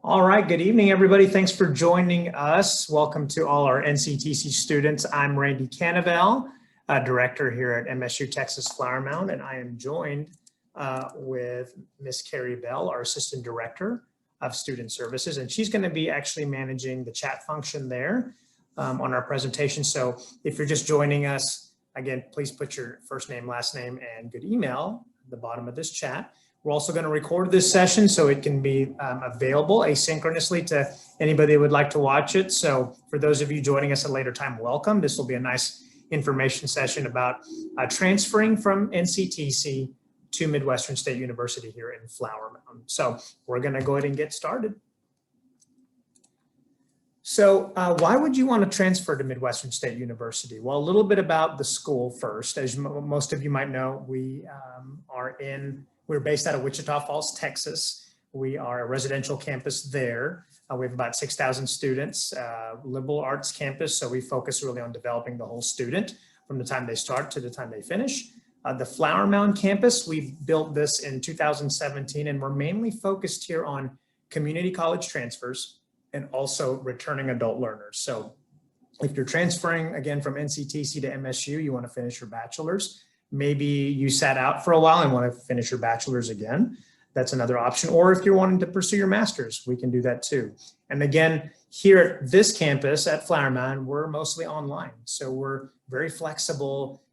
All right, good evening, everybody. Thanks for joining us. Welcome to all our NCTC students. I'm Randy Canavel, director here at MSU Texas Flower Mound, and I am joined with Miss Carrie Bell, our assistant director of student services, and she's going to be actually managing the chat function there on our presentation. So if you're just joining us, again, please put your first name, last name, and good email at the bottom of this chat. We're also going to record this session so it can be available asynchronously to anybody that would like to watch it. So for those of you joining us at a later time, welcome. This will be a nice information session about transferring from NCTC to Midwestern State University here in Flower Mound. So we're going to go ahead and get started. So why would you want to transfer to Midwestern State University? Well, a little bit about the school first. As most of you might know, we're based out of Wichita Falls, Texas. We are a residential campus there. We have about 6,000 students, liberal arts campus. So we focus really on developing the whole student from the time they start to the time they finish. The Flower Mound campus, we've built this in 2017, and we're mainly focused here on community college transfers and also returning adult learners. So if you're transferring again from NCTC to MSU, you want to finish your bachelor's. Maybe you sat out for a while and want to finish your bachelor's again. That's another option. Or if you're wanting to pursue your master's, we can do that too. And again, here at this campus at Flower Mound, we're mostly online. So we're very flexible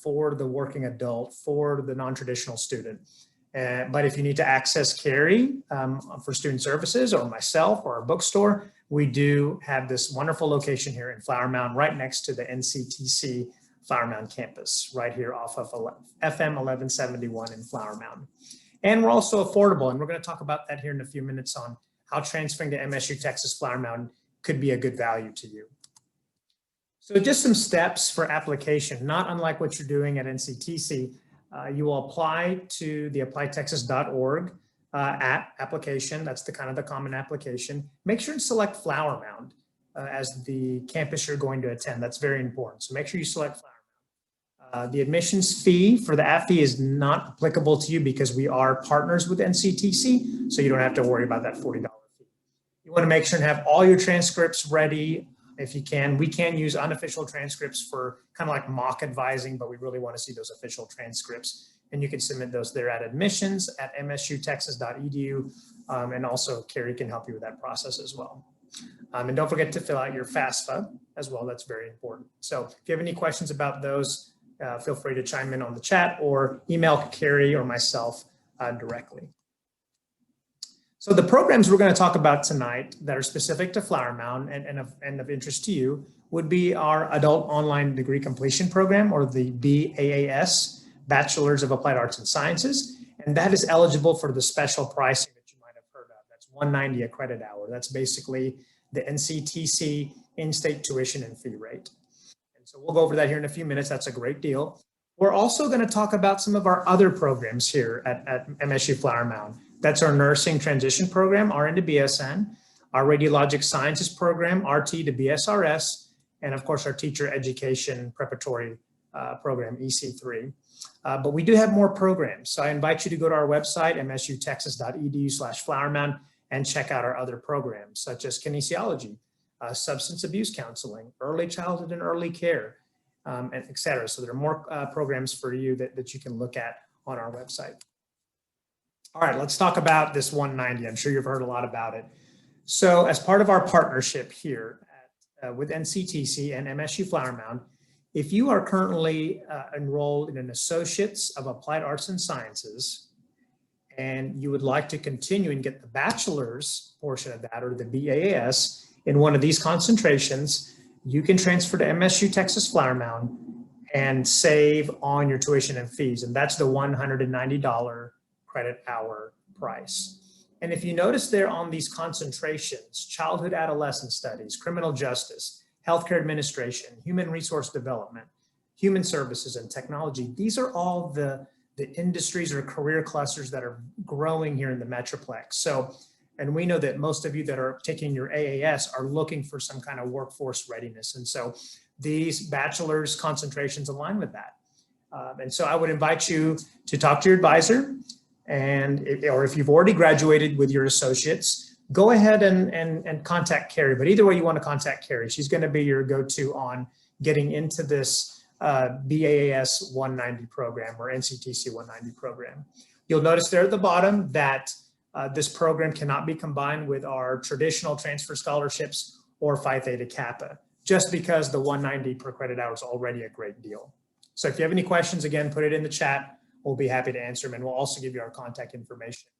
for the working adult, for the non-traditional student. But if you need to access Carrie for student services or myself or our bookstore, we do have this wonderful location here in Flower Mound right next to the NCTC Flower Mound campus, right here off of FM 1171 in Flower Mound. And we're also affordable, and we're going to talk about that here in a few minutes on how transferring to MSU Texas Flower Mound could be a good value to you. So just some steps for application, not unlike what you're doing at NCTC. You will apply to the applytexas.org application. That's the kind of the common application. Make sure to select Flower Mound as the campus you're going to attend. That's very important. So make sure you select Flower Mound. The admissions fee for the app fee is not applicable to you because we are partners with NCTC, so you don't have to worry about that $40 fee. You want to make sure and have all your transcripts ready if you can. We can use unofficial transcripts for kind of like mock advising, but we really want to see those official transcripts. And you can submit those there at admissions@msutexas.edu. And also Carrie can help you with that process as well. And don't forget to fill out your FAFSA as well. That's very important. So if you have any questions about those, feel free to chime in on the chat or email Carrie or myself directly. So the programs we're going to talk about tonight that are specific to Flower Mound and of interest to you would be our Adult Online Degree Completion Program, or the BAAS, Bachelor's of Applied Arts and Sciences. And that is eligible for the special pricing that you might have heard of. That's $190 a credit hour. That's basically the NCTC in-state tuition and fee rate. So we'll go over that here in a few minutes. That's a great deal. We're also going to talk about some of our other programs here at MSU Flower Mound. That's our Nursing Transition Program, RN to BSN, our Radiologic Sciences Program, RT to BSRS, and of course our Teacher Education Preparatory Program, EC3. But we do have more programs. So I invite you to go to our website, msutexas.edu/flowermound, and check out our other programs, such as kinesiology, substance abuse counseling, early childhood and early care, and et cetera. So there are more programs for you that you can look at on our website. All right, let's talk about this 190. I'm sure you've heard a lot about it. So as part of our partnership here with NCTC and MSU Flower Mound, if you are currently enrolled in an Associates of Applied Arts and Sciences, and you would like to continue and get the bachelor's portion of that, or the BAAS, in one of these concentrations, you can transfer to MSU Texas Flower Mound and save on your tuition and fees. And that's the $190 credit hour price. And if you notice there on these concentrations, childhood adolescent studies, criminal justice, healthcare administration, human resource development, human services, and technology, these are all the industries or career clusters that are growing here in the Metroplex. So, and we know that most of you that are taking your AAS are looking for some kind of workforce readiness. And so these bachelor's concentrations align with that. And so I would invite you to talk to your advisor, or if you've already graduated with your associates, go ahead and contact Carrie. But either way you want to contact Carrie, she's going to be your go-to on getting into this BAAS 190 program or NCTC 190 program. You'll notice there at the bottom that this program cannot be combined with our traditional transfer scholarships or Phi Theta Kappa, just because the 190 per credit hour is already a great deal. So if you have any questions, again, put it in the chat. We'll be happy to answer them, and we'll also give you our contact information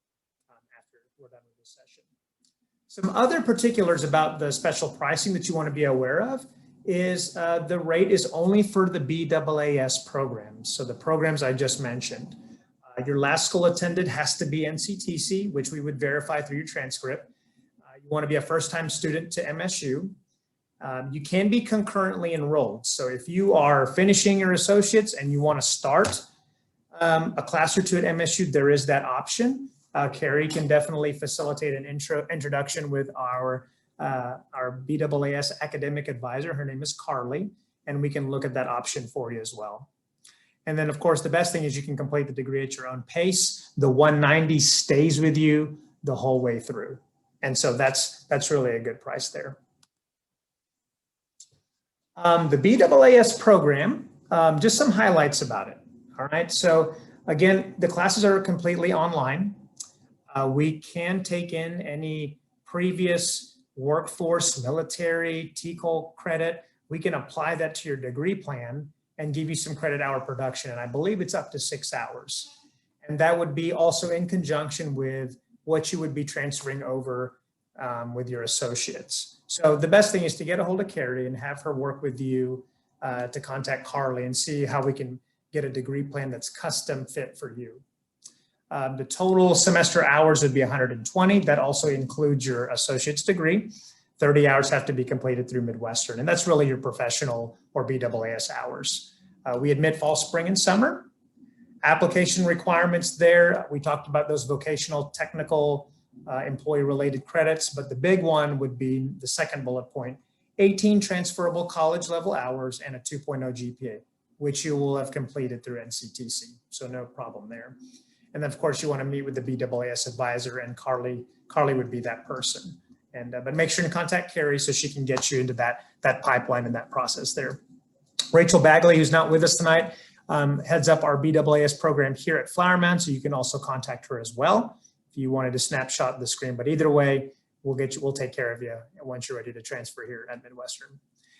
after we're done with this session. Some other particulars about the special pricing that you want to be aware of is the rate is only for the BAAS programs. So the programs I just mentioned. Your last school attended has to be NCTC, which we would verify through your transcript. You want to be a first-time student to MSU. You can be concurrently enrolled. So if you are finishing your associates and you want to start a class or two at MSU, there is that option. Carrie can definitely facilitate an introduction with our BAAS academic advisor. Her name is Carly, and we can look at that option for you as well. And then, of course, the best thing is you can complete the degree at your own pace. The 190 stays with you the whole way through. And so that's really a good price there. The BAAS program, just some highlights about it. All right. So again, the classes are completely online. We can take in any previous workforce, military, TCOL credit. We can apply that to your degree plan and give you some credit hour production. And I believe it's up to 6 hours. And that would be also in conjunction with what you would be transferring over with your associates. So the best thing is to get a hold of Carrie and have her work with you to contact Carly and see how we can get a degree plan that's custom fit for you. The total semester hours would be 120. That also includes your associate's degree. 30 hours have to be completed through Midwestern, and that's really your professional or BAAS hours. We admit fall, spring, and summer. Application requirements there, we talked about those vocational, technical, employee-related credits, but the big one would be the second bullet point, 18 transferable college level hours and a 2.0 GPA, which you will have completed through NCTC, so no problem there. And then, of course, you want to meet with the BAAS advisor, and Carly would be that person. And but make sure to contact Carrie so she can get you into that pipeline and that process there. Rachel Bagley, who's not with us tonight, heads up our BAAS program here at Flower Mound, so you can also contact her as well if you wanted to snapshot the screen. But either way, we'll take care of you once you're ready to transfer here at Midwestern.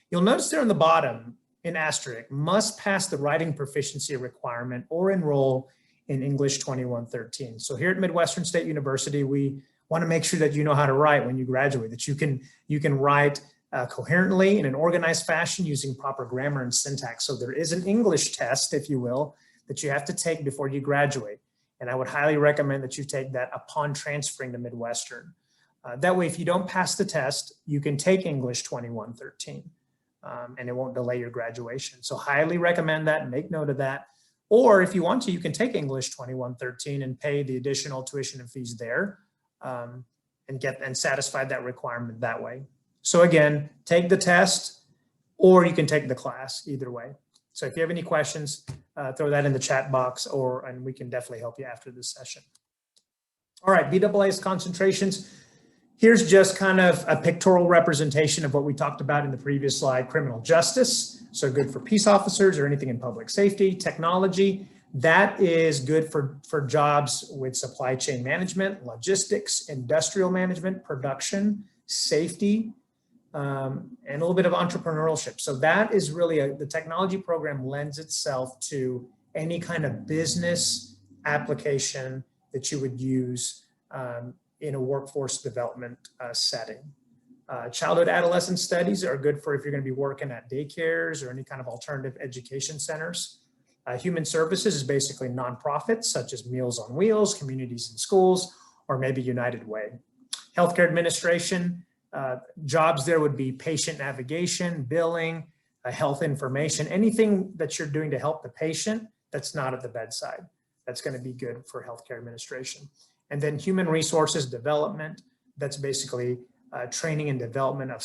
You'll notice there on the bottom in asterisk, must pass the writing proficiency requirement or enroll in English 2113. So here at Midwestern State University, we want to make sure that you know how to write when you graduate, that you can write coherently in an organized fashion using proper grammar and syntax. So there is an English test, if you will, that you have to take before you graduate. And I would highly recommend that you take that upon transferring to Midwestern. That way, if you don't pass the test, you can take English 2113 and it won't delay your graduation. So highly recommend that and make note of that. Or if you want to, you can take English 2113 and pay the additional tuition and fees there and satisfy that requirement that way. So again, take the test or you can take the class either way. So if you have any questions, throw that in the chat box and we can definitely help you after this session. All right, BAAS concentrations. Here's just kind of a pictorial representation of what we talked about in the previous slide, criminal justice. So good for peace officers or anything in public safety, technology. That is good for jobs with supply chain management, logistics, industrial management, production, safety, and a little bit of entrepreneurship. So that is really the technology program lends itself to any kind of business application that you would use in a workforce development setting. Childhood adolescent studies are good for if you're going to be working at daycares or any kind of alternative education centers. Human services is basically nonprofits such as Meals on Wheels, communities and schools, or maybe United Way. Healthcare administration, jobs there would be patient navigation, billing, health information, anything that you're doing to help the patient that's not at the bedside. That's going to be good for healthcare administration. And then human resources development, that's basically training and development of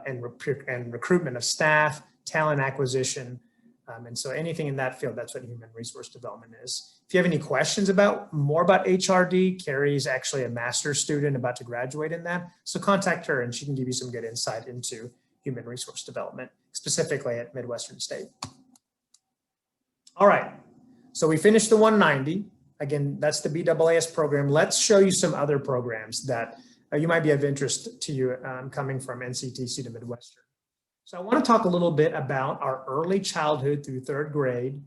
and recruitment of staff, talent acquisition, And so anything in that field, that's what human resource development is. If you have any questions more about HRD, Carrie is actually a master's student about to graduate in that. So contact her and she can give you some good insight into human resource development, specifically at Midwestern State. All right, so we finished the 190. Again, that's the BAAS program. Let's show you some other programs that you might be of interest to you coming from NCTC to Midwestern. So I want to talk a little bit about our early childhood through third grade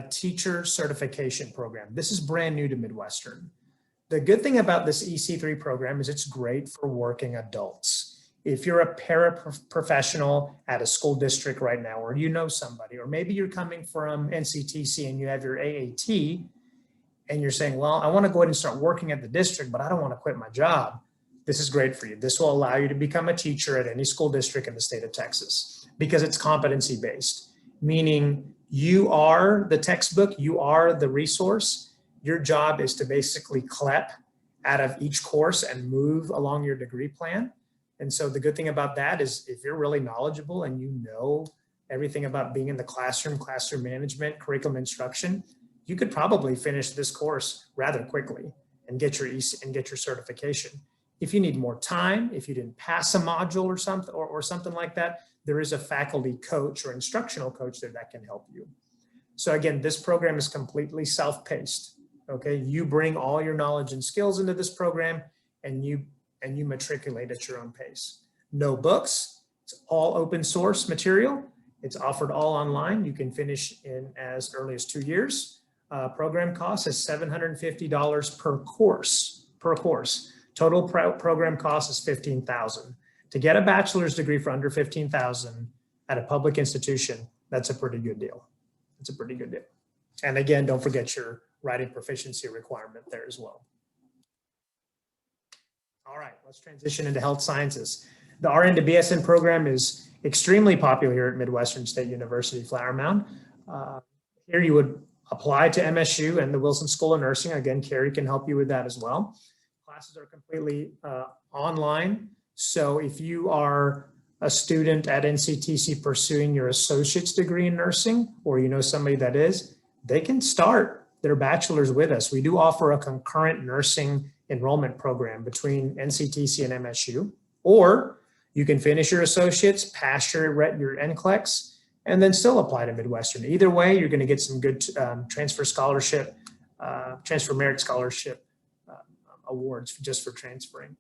teacher certification program. This is brand new to Midwestern. The good thing about this EC3 program is it's great for working adults. If you're a paraprofessional at a school district right now, or you know somebody, or maybe you're coming from NCTC and you have your AAT and you're saying, well, I want to go ahead and start working at the district, but I don't want to quit my job. This is great for you. This will allow you to become a teacher at any school district in the state of Texas because it's competency-based, meaning you are the textbook, you are the resource. Your job is to basically CLEP out of each course and move along your degree plan. And so the good thing about that is if you're really knowledgeable and you know everything about being in the classroom, classroom management, curriculum instruction, you could probably finish this course rather quickly and get your certification. If you need more time, if you didn't pass a module or something like that, there is a faculty coach or instructional coach there that can help you. So again, this program is completely self-paced. Okay, you bring all your knowledge and skills into this program and you matriculate at your own pace. No books, it's all open source material. It's offered all online. You can finish in as early as 2 years. Program cost is $750 per course. Total program cost is $15,000. To get a bachelor's degree for under $15,000 at a public institution, that's a pretty good deal. It's a pretty good deal. And again, don't forget your writing proficiency requirement there as well. All right, let's transition into health sciences. The RN to BSN program is extremely popular here at Midwestern State University, Flower Mound. Here you would apply to MSU and the Wilson School of Nursing. Again, Carrie can help you with that as well. Classes are completely online. So if you are a student at NCTC pursuing your associate's degree in nursing, or you know somebody that is, they can start their bachelor's with us. We do offer a concurrent nursing enrollment program between NCTC and MSU, or you can finish your associates, pass your NCLEX, and then still apply to Midwestern. Either way, you're going to get some good transfer merit scholarship awards just for transferring.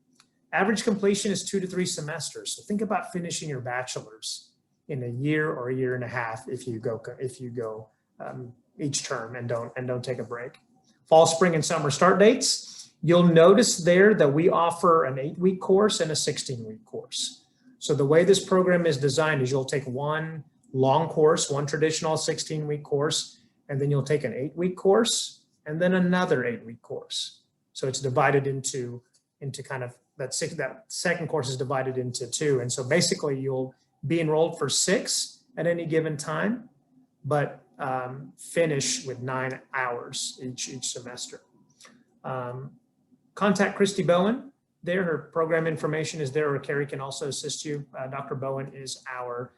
Average completion is 2 to 3 semesters. So think about finishing your bachelor's in a year or a year and a half if you go each term and don't take a break. Fall, spring, and summer start dates. You'll notice there that we offer an 8-week course and a 16-week course. So the way this program is designed is you'll take one long course, one traditional 16-week course, and then you'll take an 8-week course and then another 8-week course. So it's divided into kind of that second course is divided into 2. And so basically you'll be enrolled for 6 at any given time, but finish with 9 hours each semester. Contact Christy Bowen there. Her program information is there, or Carrie can also assist you. Dr. Bowen is our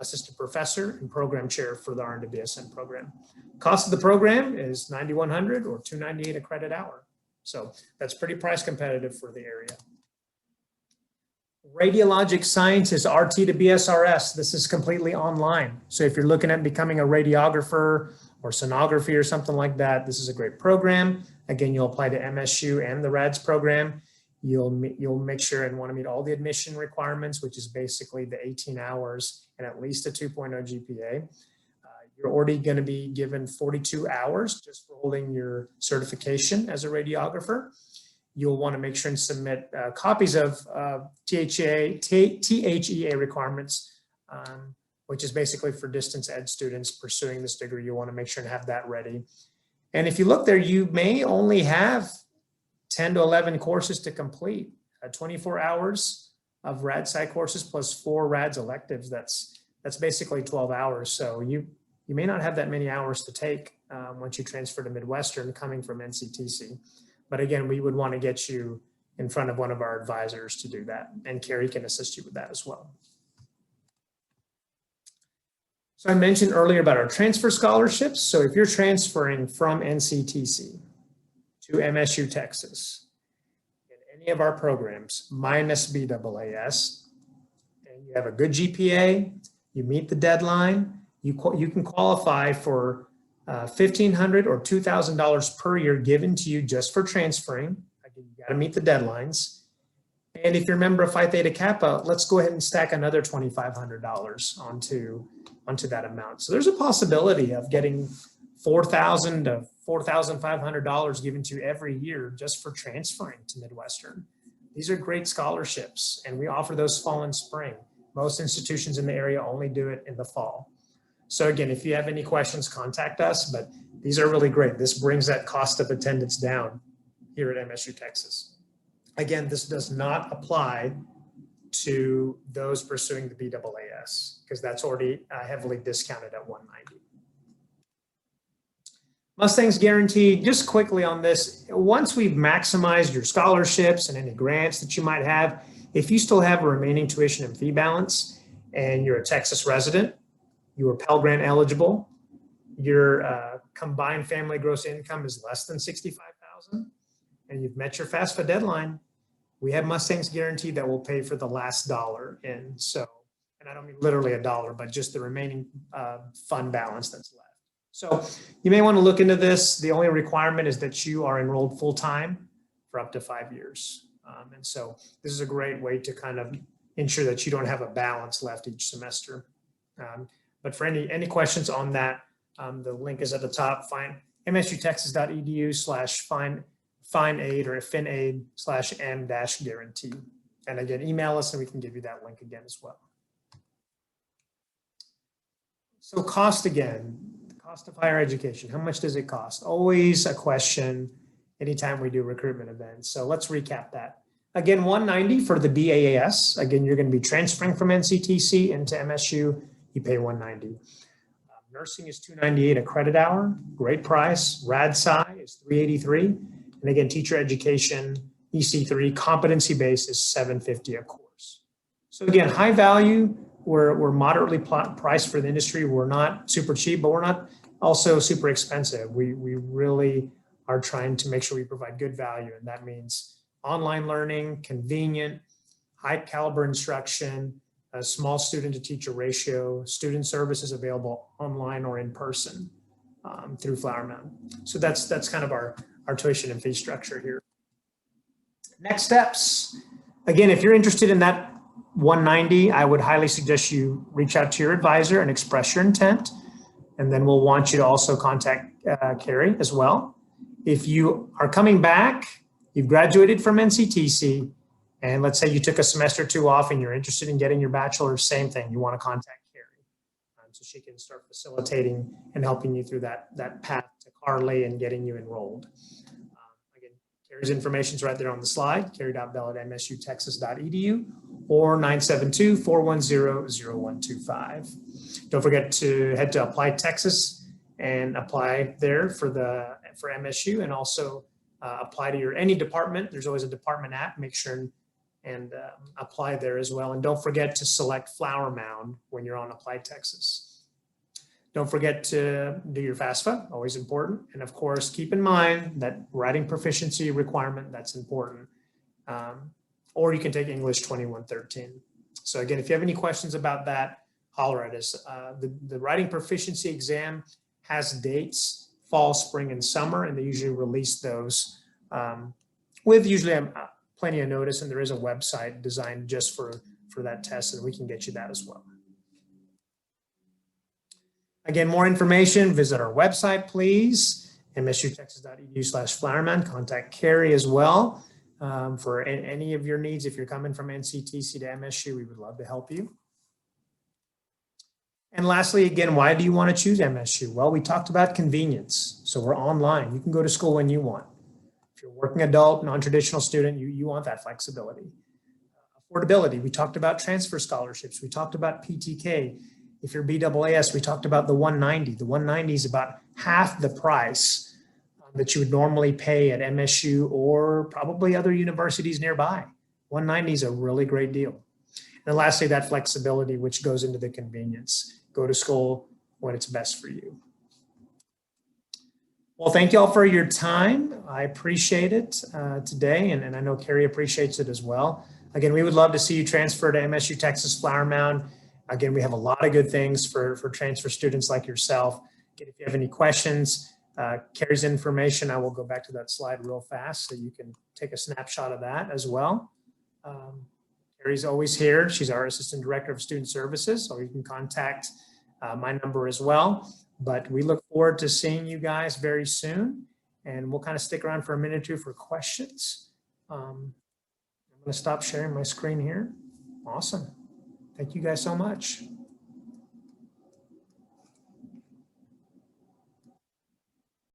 assistant professor and program chair for the RN to BSN program. Cost of the program is $9,100 or $298 a credit hour. So that's pretty price competitive for the area. Radiologic science is RT to BSRS. This is completely online. So if you're looking at becoming a radiographer or sonography or something like that, this is a great program. Again, you'll apply to MSU and the RADS program. You'll make sure and want to meet all the admission requirements, which is basically the 18 hours and at least a 2.0 GPA. You're already going to be given 42 hours just for holding your certification as a radiographer. You'll want to make sure and submit copies of THEA requirements, which is basically for distance ed students pursuing this degree. You want to make sure and have that ready. And if you look there, you may only have 10 to 11 courses to complete, 24 hours of RAD Sci courses plus 4 RADS electives. That's basically 12 hours. So you may not have that many hours to take once you transfer to Midwestern coming from NCTC. But again, we would want to get you in front of one of our advisors to do that. And Carrie can assist you with that as well. So I mentioned earlier about our transfer scholarships. So if you're transferring from NCTC to MSU Texas in any of our programs minus BAAS, and you have a good GPA, you meet the deadline, you can qualify for $1,500 or $2,000 per year given to you just for transferring. Again, you got to meet the deadlines. And if you're a member of Phi Theta Kappa, let's go ahead and stack another $2,500 onto that amount. So there's a possibility of getting $4,000 to $4,500 given to you every year just for transferring to Midwestern. These are great scholarships, and we offer those fall and spring. Most institutions in the area only do it in the fall. So again, if you have any questions, contact us, but these are really great. This brings that cost of attendance down here at MSU Texas. Again, this does not apply to those pursuing the BAAS because that's already heavily discounted at $190. Mustang's Guaranteed, just quickly on this, once we've maximized your scholarships and any grants that you might have, if you still have a remaining tuition and fee balance and you're a Texas resident, you are Pell Grant eligible, your combined family gross income is less than $65,000, and you've met your FAFSA deadline, we have Mustang's Guaranteed that will pay for the last dollar in. So, and I don't mean literally a dollar, but just the remaining fund balance that's left. So you may want to look into this. The only requirement is that you are enrolled full-time for up to 5 years. And so this is a great way to kind of ensure that you don't have a balance left each semester. But for any questions on that, the link is at the top. Find msutexas.edu/finaid or finaid/m-guarantee. And again, email us and we can give you that link again as well. So cost again, the cost of higher education. How much does it cost? Always a question anytime we do recruitment events. So let's recap that. Again, $190 for the DAAS. Again, you're going to be transferring from NCTC into MSU. You pay $190. Nursing is $298 a credit hour. Great price. RADSci is $383. And again, teacher education, EC3, competency-based is $750 a course. So again, high value. We're moderately priced for the industry. We're not super cheap, but we're not also super expensive. We really are trying to make sure we provide good value. And that means online learning, convenient, high caliber instruction, a small student to teacher ratio, student services available online or in person through Flower Mound. So that's kind of our tuition and fee structure here. Next steps. Again, if you're interested in that $190, I would highly suggest you reach out to your advisor and express your intent. And then we'll want you to also contact Carrie as well. If you are coming back, you've graduated from NCTC, and let's say you took a semester or two off and you're interested in getting your bachelor's, same thing, you want to contact Carrie so she can start facilitating and helping you through that path to Carly and getting you enrolled. Again, Carrie's information is right there on the slide, carrie.bell@msutexas.edu or 972-410-0125. Don't forget to head to Apply Texas and apply there for MSU, and also apply to any department. There's always a department app. Make sure and apply there as well. And don't forget to select Flower Mound when you're on Apply Texas. Don't forget to do your FAFSA, always important. And of course, keep in mind that writing proficiency requirement, that's important. Or you can take English 2113. So again, if you have any questions about that, holler at us. The writing proficiency exam has dates, fall, spring, and summer, and they usually release those with usually plenty of notice, and there is a website designed just for that test, and we can get you that as well. Again, more information, visit our website, please, msutexas.edu/flowermound. Contact Carrie as well for any of your needs. If you're coming from NCTC to MSU, we would love to help you. And lastly, again, why do you want to choose MSU? Well, we talked about convenience. So we're online. You can go to school when you want. If you're a working adult, non-traditional student, you want that flexibility. Affordability, we talked about transfer scholarships. We talked about PTK. If you're BAAS, we talked about the $190. The $190 is about half the price that you would normally pay at MSU or probably other universities nearby. $190 is a really great deal. And lastly, that flexibility, which goes into the convenience. Go to school when it's best for you. Well, thank you all for your time. I appreciate it today, and I know Carrie appreciates it as well. Again, we would love to see you transfer to MSU Texas Flower Mound. Again, we have a lot of good things for transfer students like yourself. Again, if you have any questions, Carrie's information, I will go back to that slide real fast so you can take a snapshot of that as well. Carrie's always here. She's our Assistant Director of Student Services, so you can contact my number as well. But we look forward to seeing you guys very soon, and we'll kind of stick around for a minute or two for questions. I'm going to stop sharing my screen here. Awesome. Thank you guys so much.